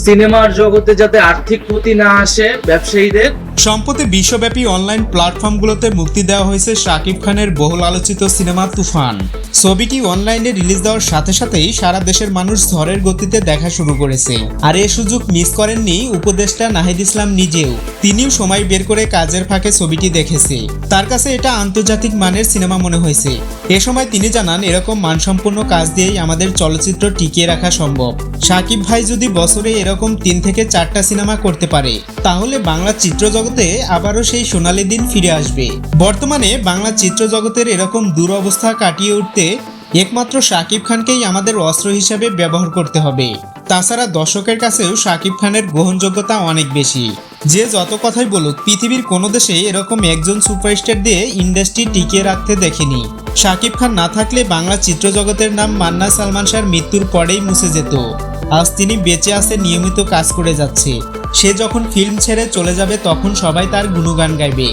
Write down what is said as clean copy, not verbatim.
সিনেমার জগতে যাতে আর্থিক ক্ষতি না আসে ব্যবসায়ীদের। সম্প্রতি বিশ্বব্যাপী অনলাইন প্ল্যাটফর্মগুলোতে মুক্তি দেওয়া হয়েছে শাকিব খানের বহুল আলোচিত সিনেমা তুফান। ছবিটি অনলাইনে রিলিজ দেওয়ার সাথে সাথেই সারা দেশের মানুষ ঝড়ের গতিতে দেখা শুরু করেছে। আর এই সুযোগ মিস করেননি উপদেষ্টা নাহিদ ইসলাম নিজেও। তিনিও সময় বের করে কাজের ফাঁকে ছবিটি দেখেছে। তার কাছে এটা আন্তর্জাতিক মানের সিনেমা মনে হয়েছে। এ সময় তিনি জানান, এরকম মানসম্পন্ন কাজ দিয়েই আমাদের চলচ্চিত্র টিকিয়ে রাখা সম্ভব। শাকিব ভাই যদি বছরে এরকম 3 থেকে 4টা সিনেমা করতে পারে, তাহলে বাংলা চিত্রজগতে আবারও সেই সোনালী দিন ফিরে আসবে। বর্তমানে বাংলা চিত্রজগতের এরকম দুরবস্থা কাটিয়ে উঠতে একমাত্র শাকিব খানকেই আমাদের অস্ত্র হিসাবে ব্যবহার করতে হবে। তাছাড়া দর্শকের কাছেও শাকিব খানের গ্রহণযোগ্যতা অনেক বেশি। যে যত কথাই বলুক, পৃথিবীর কোনো দেশে এরকম একজন সুপারস্টার দিয়ে ইন্ডাস্ট্রি টিকিয়ে রাখতে দেখেনি। শাকিব খান না থাকলে বাংলা চিত্রজগতের নাম মান্না সালমান শাহর মৃত্যুর পরেই মুছে যেত। আজ তিনি বেঁচে আছে, নিয়মিত কাজ করে যাচ্ছে। সে যখন ফিল্ম ছেড়ে চলে যাবে তখন সবাই তার গুণগান গাইবে।